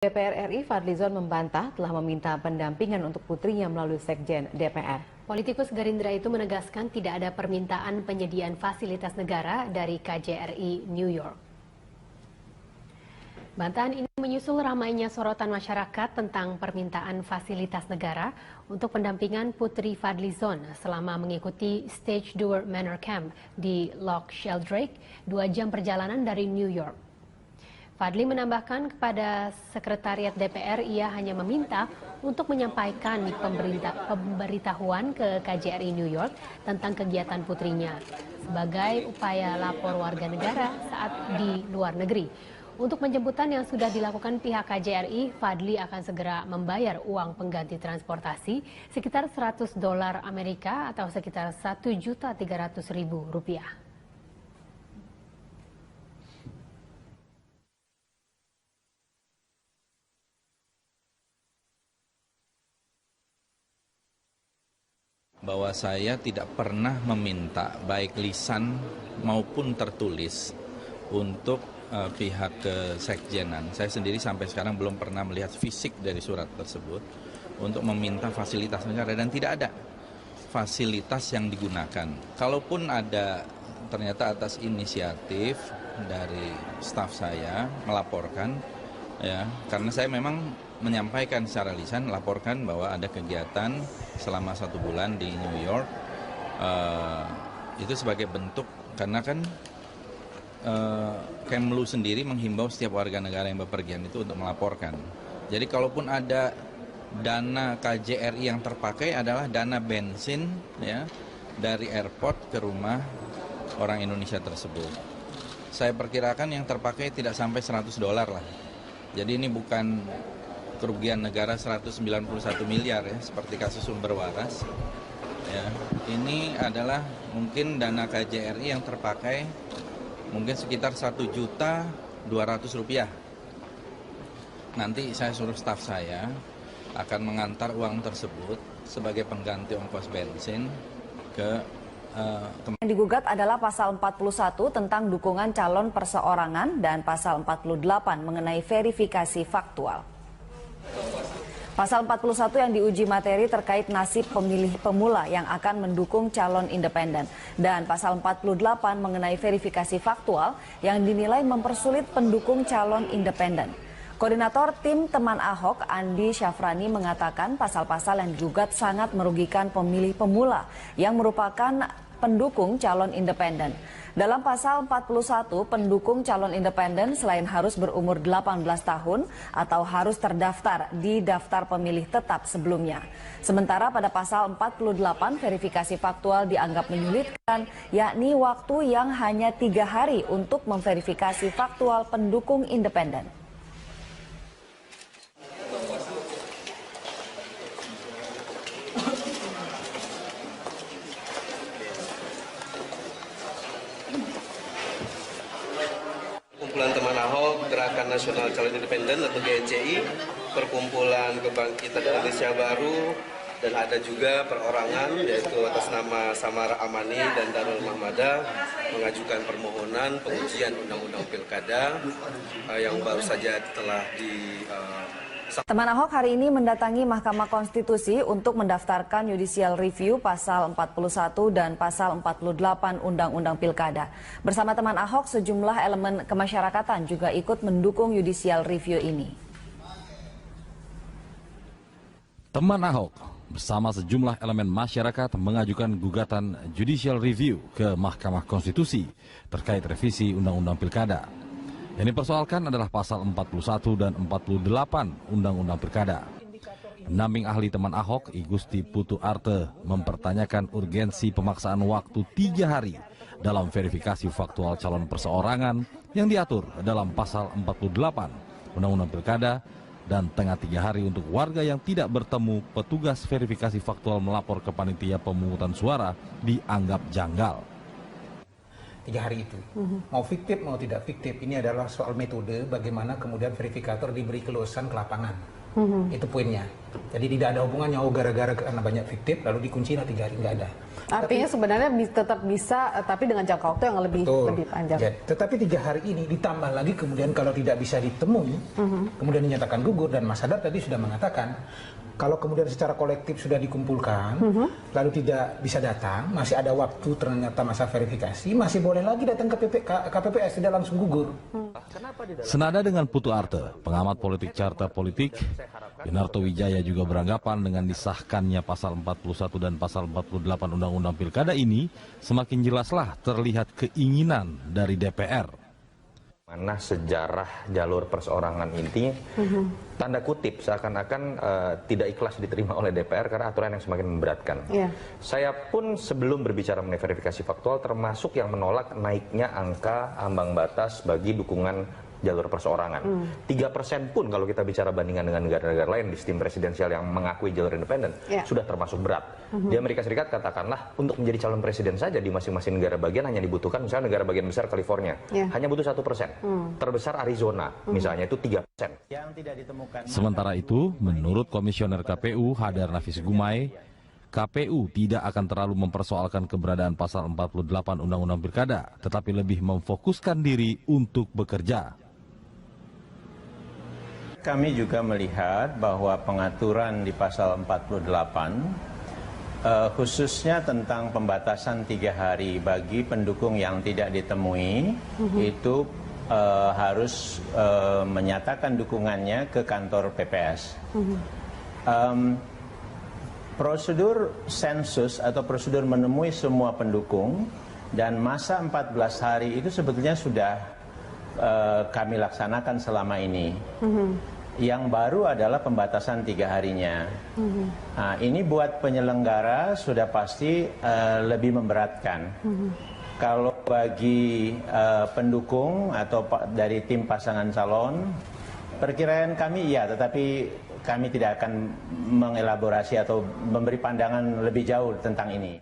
DPR RI Fadlizon membantah telah meminta pendampingan untuk putrinya melalui Sekjen DPR. Politikus Gerindra itu menegaskan tidak ada permintaan penyediaan fasilitas negara dari KJRI New York. Bantahan ini menyusul ramainya sorotan masyarakat tentang permintaan fasilitas negara untuk pendampingan Putri Fadlizon selama mengikuti Stage Door Manor Camp di Loch Sheldrake, 2 jam perjalanan dari New York. Fadli menambahkan kepada Sekretariat DPR ia hanya meminta untuk menyampaikan pemberitahuan ke KJRI New York tentang kegiatan putrinya sebagai upaya lapor warga negara saat di luar negeri. Untuk penjemputan yang sudah dilakukan pihak KJRI, Fadli akan segera membayar uang pengganti transportasi sekitar $100 Amerika atau sekitar Rp1.300.000. Bahwa saya tidak pernah meminta baik lisan maupun tertulis untuk pihak kesekjenan. Saya sendiri sampai sekarang belum pernah melihat fisik dari surat tersebut untuk meminta fasilitas negara dan tidak ada fasilitas yang digunakan. Kalaupun ada ternyata atas inisiatif dari staf saya melaporkan, ya, karena saya memang menyampaikan secara lisan, laporkan bahwa ada kegiatan selama 1 bulan di New York, itu sebagai bentuk, karena kan Kemlu sendiri menghimbau setiap warga negara yang bepergian itu untuk melaporkan. Jadi kalaupun ada dana KJRI yang terpakai adalah dana bensin, ya, dari airport ke rumah orang Indonesia tersebut. Saya perkirakan yang terpakai tidak sampai $100 lah. Jadi ini bukan kerugian negara 191 miliar ya, seperti kasus sumber waras. Ya, ini adalah mungkin dana KJRI yang terpakai mungkin sekitar Rp1.200.000. Nanti saya suruh staf saya akan mengantar uang tersebut sebagai pengganti ongkos bensin ke Yang digugat adalah pasal 41 tentang dukungan calon perseorangan dan pasal 48 mengenai verifikasi faktual. Pasal 41 yang diuji materi terkait nasib pemilih pemula yang akan mendukung calon independen. Dan pasal 48 mengenai verifikasi faktual yang dinilai mempersulit pendukung calon independen. Koordinator tim teman Ahok, Andi Syafrani, mengatakan pasal-pasal yang digugat sangat merugikan pemilih pemula yang merupakan pendukung calon independen. Dalam pasal 41, pendukung calon independen selain harus berumur 18 tahun atau harus terdaftar di daftar pemilih tetap sebelumnya. Sementara pada pasal 48, verifikasi faktual dianggap menyulitkan, yakni waktu yang hanya 3 hari untuk memverifikasi faktual pendukung independen. Kumpulan Teman Ahok, Gerakan Nasional Calon Independen atau GNCI, Perkumpulan Kebangkitan Indonesia Baru, dan ada juga perorangan yaitu atas nama Samara Amani dan Darul Mahmada mengajukan permohonan pengujian Undang-Undang Pilkada yang baru saja telah Teman Ahok hari ini mendatangi Mahkamah Konstitusi untuk mendaftarkan judicial review pasal 41 dan pasal 48 Undang-Undang Pilkada. Bersama teman Ahok, sejumlah elemen kemasyarakatan juga ikut mendukung judicial review ini. Teman Ahok bersama sejumlah elemen masyarakat mengajukan gugatan judicial review ke Mahkamah Konstitusi terkait revisi Undang-Undang Pilkada. Yang dipersoalkan adalah pasal 41 dan 48 Undang-Undang Pilkada. Pendamping ahli teman Ahok, I Gusti Putu Arte, mempertanyakan urgensi pemaksaan waktu 3 hari dalam verifikasi faktual calon perseorangan yang diatur dalam pasal 48 Undang-Undang Pilkada dan tengah 3 hari untuk warga yang tidak bertemu petugas verifikasi faktual melapor ke panitia pemungutan suara dianggap janggal. 3 hari itu. Mau fiktif mau tidak fiktif, ini adalah soal metode bagaimana kemudian verifikator diberi keluasan ke lapangan. Itu poinnya. Jadi tidak ada hubungannya, oh gara-gara karena banyak fiktif lalu dikunci 3 hari, nggak ada. Artinya sebenarnya tetap bisa, tapi dengan jangka waktu yang lebih panjang. Ya, tetapi 3 hari ini ditambah lagi kemudian kalau tidak bisa ditemui, kemudian dinyatakan gugur, dan Mas Hadar tadi sudah mengatakan kalau kemudian secara kolektif sudah dikumpulkan, lalu tidak bisa datang, masih ada waktu ternyata masa verifikasi, masih boleh lagi datang ke KPPS, tidak langsung gugur. Senada dengan Putu Arte, pengamat politik carta politik, Yunarto Wijaya juga beranggapan dengan disahkannya pasal 41 dan pasal 48 Undang-Undang Pilkada ini, semakin jelaslah terlihat keinginan dari DPR. Mana sejarah jalur perseorangan ini tanda kutip seakan-akan tidak ikhlas diterima oleh DPR karena aturan yang semakin memberatkan. Saya pun sebelum berbicara mengenai verifikasi faktual termasuk yang menolak naiknya angka ambang batas bagi dukungan jalur perseorangan. 3% pun kalau kita bicara bandingan dengan negara-negara lain di sistem presidensial yang mengakui jalur independen sudah termasuk berat. Di Amerika Serikat katakanlah untuk menjadi calon presiden saja di masing-masing negara bagian hanya dibutuhkan, misalnya negara bagian besar California hanya butuh 1%. Terbesar Arizona misalnya itu 3%. Yang tidak ditemukan. Sementara itu, menurut Komisioner KPU Hadar Nafis Gumai, KPU tidak akan terlalu mempersoalkan keberadaan pasal 48 Undang-Undang Pilkada, tetapi lebih memfokuskan diri untuk bekerja. Kami juga melihat bahwa pengaturan di pasal 48 khususnya tentang pembatasan 3 hari bagi pendukung yang tidak ditemui itu harus menyatakan dukungannya ke kantor PPS. Prosedur sensus atau prosedur menemui semua pendukung dan masa 14 hari itu sebetulnya sudah kami laksanakan selama ini. Yang baru adalah pembatasan 3 harinya. Nah, ini buat penyelenggara sudah pasti lebih memberatkan. Kalau bagi pendukung atau dari tim pasangan calon, perkiraan kami iya, tetapi kami tidak akan mengelaborasi atau memberi pandangan lebih jauh tentang ini.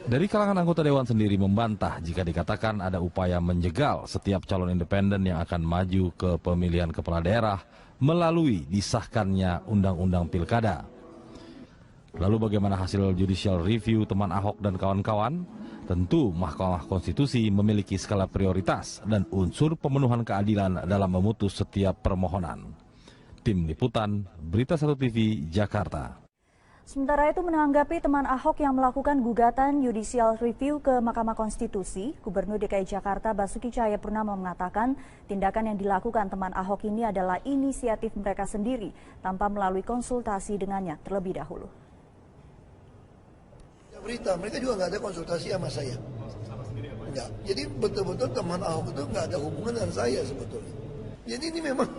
Dari kalangan anggota Dewan sendiri membantah jika dikatakan ada upaya menjegal setiap calon independen yang akan maju ke pemilihan kepala daerah melalui disahkannya Undang-Undang Pilkada. Lalu bagaimana hasil judicial review teman Ahok dan kawan-kawan? Tentu Mahkamah Konstitusi memiliki skala prioritas dan unsur pemenuhan keadilan dalam memutus setiap permohonan. Tim Liputan, Berita 1 TV, Jakarta. Sementara itu menanggapi teman Ahok yang melakukan gugatan judicial review ke Mahkamah Konstitusi, Gubernur DKI Jakarta Basuki Cahayapurnama mengatakan tindakan yang dilakukan teman Ahok ini adalah inisiatif mereka sendiri tanpa melalui konsultasi dengannya terlebih dahulu. Berita, mereka juga nggak ada konsultasi sama saya. Enggak. Jadi betul-betul teman Ahok itu nggak ada hubungan dengan saya sebetulnya. Jadi ini memang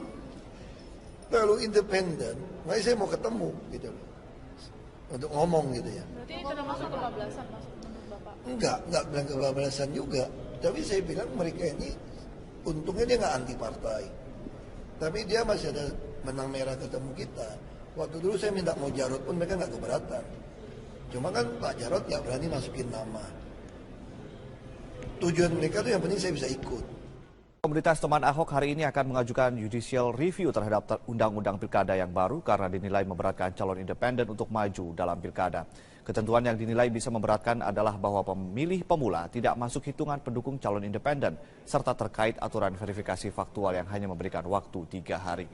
terlalu independen. Makanya saya mau ketemu gitu loh. Untuk ngomong gitu ya. Berarti itu termasuk kebablasan menurut Bapak? Enggak bilang kebablasan juga. Tapi saya bilang mereka ini untungnya dia nggak anti partai. Tapi dia masih ada benang merah ketemu kita. Waktu dulu saya minta mau Jarod pun mereka nggak keberatan. Cuma kan Pak Jarod nggak berani masukin nama. Tujuan mereka tuh yang penting saya bisa ikut. Komunitas teman Ahok hari ini akan mengajukan judicial review terhadap Undang-Undang Pilkada yang baru karena dinilai memberatkan calon independen untuk maju dalam Pilkada. Ketentuan yang dinilai bisa memberatkan adalah bahwa pemilih pemula tidak masuk hitungan pendukung calon independen, serta terkait aturan verifikasi faktual yang hanya memberikan waktu 3 hari.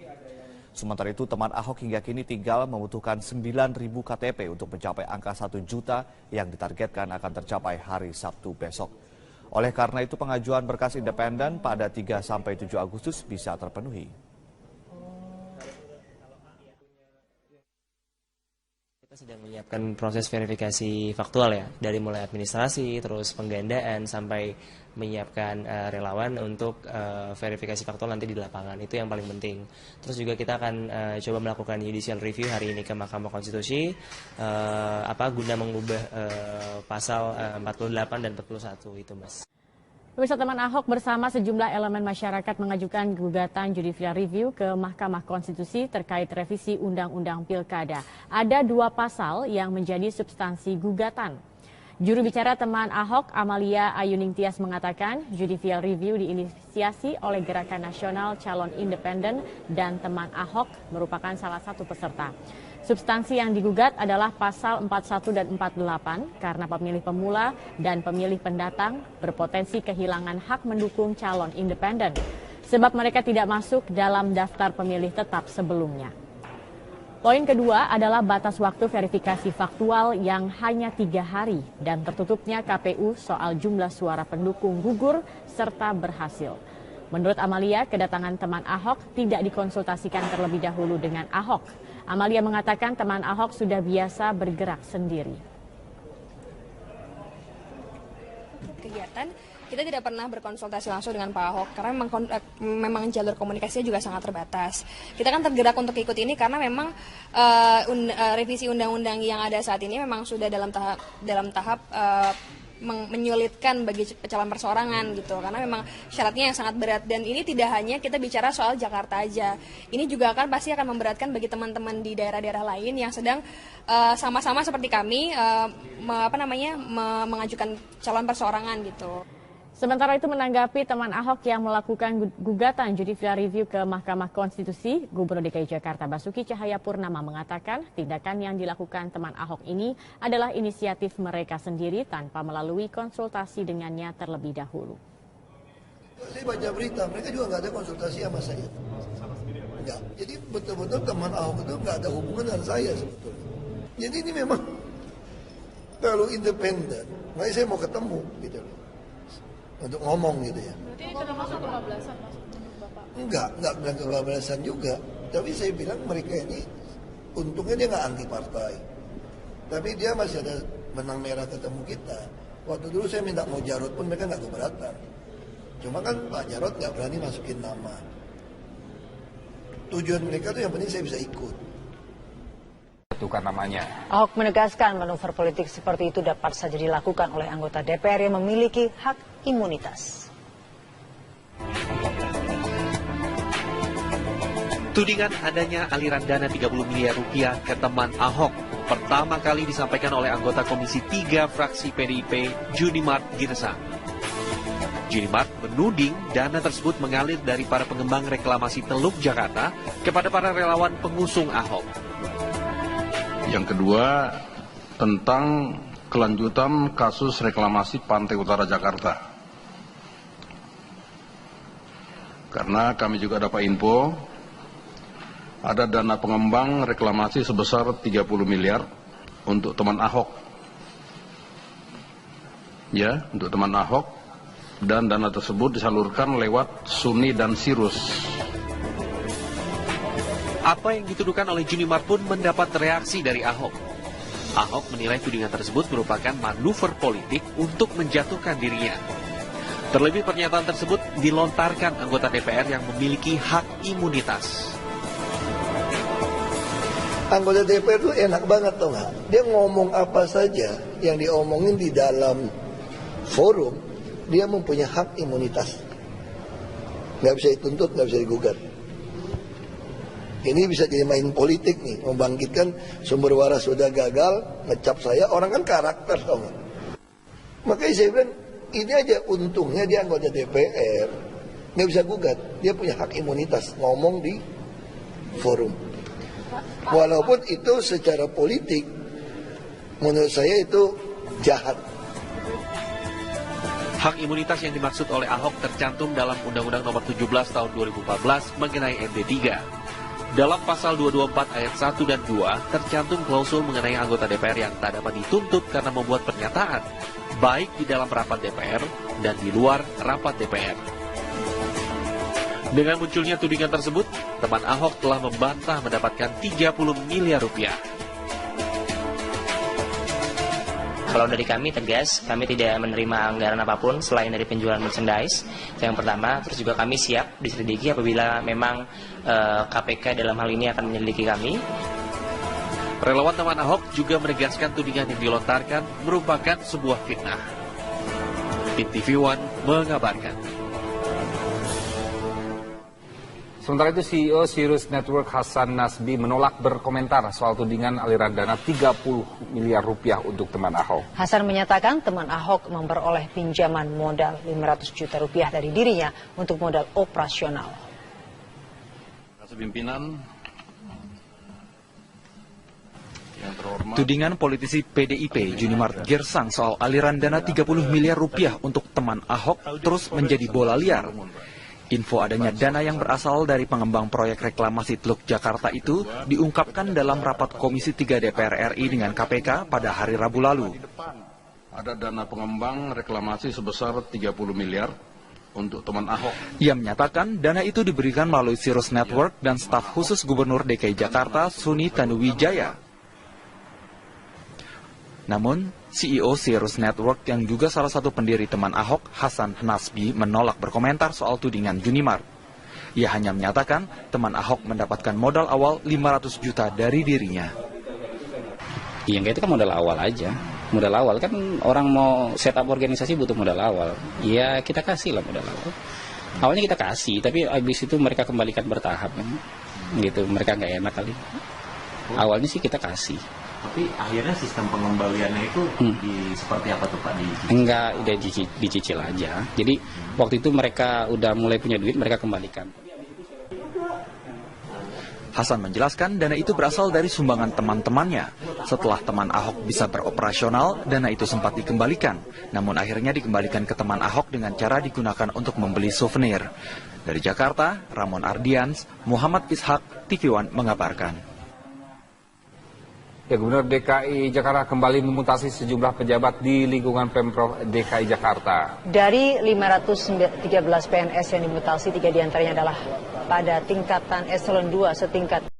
Sementara itu, teman Ahok hingga kini tinggal membutuhkan 9.000 KTP untuk mencapai angka 1 juta yang ditargetkan akan tercapai hari Sabtu besok. Oleh karena itu, pengajuan berkas independen pada 3-7 Agustus bisa terpenuhi. Kita sedang menyiapkan proses verifikasi faktual ya, dari mulai administrasi, terus penggandaan, sampai menyiapkan relawan untuk verifikasi faktual nanti di lapangan. Itu yang paling penting. Terus juga kita akan coba melakukan judicial review hari ini ke Mahkamah Konstitusi, guna mengubah pasal 48 dan 41 itu, Mas. Pemirsa, teman Ahok bersama sejumlah elemen masyarakat mengajukan gugatan judicial review ke Mahkamah Konstitusi terkait revisi Undang-Undang Pilkada. Ada 2 pasal yang menjadi substansi gugatan. Juru bicara teman Ahok, Amalia Ayuning Tias mengatakan judicial review diinisiasi oleh Gerakan Nasional Calon Independen dan teman Ahok merupakan salah satu peserta. Substansi yang digugat adalah pasal 41 dan 48 karena pemilih pemula dan pemilih pendatang berpotensi kehilangan hak mendukung calon independen sebab mereka tidak masuk dalam daftar pemilih tetap sebelumnya. Poin kedua adalah batas waktu verifikasi faktual yang hanya 3 hari dan tertutupnya KPU soal jumlah suara pendukung gugur serta berhasil. Menurut Amalia, kedatangan teman Ahok tidak dikonsultasikan terlebih dahulu dengan Ahok. Amalia mengatakan teman Ahok sudah biasa bergerak sendiri. Kegiatan kita tidak pernah berkonsultasi langsung dengan Pak Ahok karena memang jalur komunikasinya juga sangat terbatas. Kita kan tergerak untuk ikut ini karena memang revisi undang-undang yang ada saat ini memang sudah dalam tahap menyulitkan bagi calon perseorangan gitu karena memang syaratnya yang sangat berat dan ini tidak hanya kita bicara soal Jakarta aja. Ini juga pasti akan memberatkan bagi teman-teman di daerah-daerah lain yang sedang sama-sama seperti kami mengajukan calon perseorangan gitu. Sementara itu menanggapi teman Ahok yang melakukan gugatan judicial review ke Mahkamah Konstitusi, Gubernur DKI Jakarta Basuki Cahayapurnama mengatakan tindakan yang dilakukan teman Ahok ini adalah inisiatif mereka sendiri tanpa melalui konsultasi dengannya terlebih dahulu. Saya baca berita, mereka juga nggak ada konsultasi sama saya. Enggak. Jadi betul-betul teman Ahok itu nggak ada hubungan dengan saya sebetulnya. Jadi ini memang terlalu independen. Makanya saya mau ketemu gitu loh. Untuk ngomong gitu ya. Berarti ini sudah masuk kebablasan menurut Bapak? Enggak bilang kebablasan juga. Tapi saya bilang mereka ini untungnya dia nggak anti partai. Tapi dia masih ada benang merah ketemu kita. Waktu dulu saya minta mau Jarod pun mereka nggak keberatan. Cuma kan Pak Jarod nggak berani masukin nama. Tujuan mereka tuh yang penting saya bisa ikut. Tukar namanya. Ahok menegaskan manuver politik seperti itu dapat saja dilakukan oleh anggota DPR yang memiliki hak imunitas. Tudingan adanya aliran dana 30 miliar rupiah ke teman Ahok pertama kali disampaikan oleh anggota Komisi 3 fraksi PDIP Junimart Girsang. Junimart menuding dana tersebut mengalir dari para pengembang reklamasi Teluk Jakarta kepada para relawan pengusung Ahok. Yang kedua, tentang kelanjutan kasus reklamasi Pantai Utara Jakarta. Karena kami juga dapat info, ada dana pengembang reklamasi sebesar 30 miliar untuk teman Ahok. Ya, untuk teman Ahok. Dan dana tersebut disalurkan lewat Suni dan Sirus. Apa yang dituduhkan oleh Junimart pun mendapat reaksi dari Ahok. Ahok menilai tudingan tersebut merupakan manuver politik untuk menjatuhkan dirinya. Terlebih pernyataan tersebut dilontarkan anggota DPR yang memiliki hak imunitas. Anggota DPR itu enak banget tau nggak? Dia ngomong apa saja yang diomongin di dalam forum, dia mempunyai hak imunitas. Nggak bisa dituntut, nggak bisa digugat. Ini bisa jadi main politik nih, membangkitkan sumber waras sudah gagal, ngecap saya, orang kan karakter tau gak? Makanya saya bilang, ini aja untungnya dia anggota DPR, nggak bisa gugat, dia punya hak imunitas, ngomong di forum. Walaupun itu secara politik, menurut saya itu jahat. Hak imunitas yang dimaksud oleh Ahok tercantum dalam Undang-Undang Nomor 17 Tahun 2014 mengenai MP3. Dalam pasal 224 ayat 1 dan 2 tercantum klausul mengenai anggota DPR yang tak dapat dituntut karena membuat pernyataan, baik di dalam rapat DPR dan di luar rapat DPR. Dengan munculnya tudingan tersebut, teman Ahok telah membantah mendapatkan 30 miliar rupiah. Kalau dari kami tegas, kami tidak menerima anggaran apapun selain dari penjualan merchandise. Yang pertama, terus juga kami siap diselidiki apabila memang KPK dalam hal ini akan menyelidiki kami. Relawan teman Ahok juga menegaskan tudingan yang dilontarkan merupakan sebuah fitnah. TV One mengabarkan. Sementara itu CEO Sirius Network Hasan Nasbi menolak berkomentar soal tudingan aliran dana 30 miliar rupiah untuk teman Ahok. Hasan menyatakan teman Ahok memperoleh pinjaman modal 500 juta rupiah dari dirinya untuk modal operasional. Pimpinan yang terhormat. Tudingan politisi PDIP Junimart Girsang soal aliran dana 30 miliar rupiah untuk teman Ahok terus menjadi bola liar. Info adanya dana yang berasal dari pengembang proyek reklamasi Teluk Jakarta itu diungkapkan dalam rapat Komisi 3 DPR RI dengan KPK pada hari Rabu lalu. Ada dana pengembang reklamasi sebesar 30 miliar untuk teman Ahok. Ia menyatakan dana itu diberikan melalui Sirius Network dan staf khusus Gubernur DKI Jakarta Suni Tanuwijaya. Namun, CEO Sirius Network yang juga salah satu pendiri teman Ahok, Hasan Nasbi, menolak berkomentar soal tudingan Junimart. Ia hanya menyatakan teman Ahok mendapatkan modal awal 500 juta dari dirinya. Yang itu kan modal awal aja. Modal awal kan orang mau set up organisasi butuh modal awal. Ya kita kasih lah modal awal. Awalnya kita kasih, tapi habis itu mereka kembalikan bertahap. Gitu, mereka nggak enak kali. Awalnya sih kita kasih. Tapi akhirnya sistem pengembaliannya itu seperti apa tuh Pak? Enggak, udah dicicil aja. Jadi waktu itu mereka udah mulai punya duit, mereka kembalikan. Hasan menjelaskan dana itu berasal dari sumbangan teman-temannya. Setelah teman Ahok bisa beroperasional, dana itu sempat dikembalikan. Namun akhirnya dikembalikan ke teman Ahok dengan cara digunakan untuk membeli souvenir. Dari Jakarta, Ramon Ardians, Muhammad Ishak, TV One mengabarkan. Ya, Gubernur DKI Jakarta kembali memutasi sejumlah pejabat di lingkungan Pemprov DKI Jakarta. Dari 513 PNS yang dimutasi, 3 diantaranya adalah pada tingkatan eselon 2 setingkat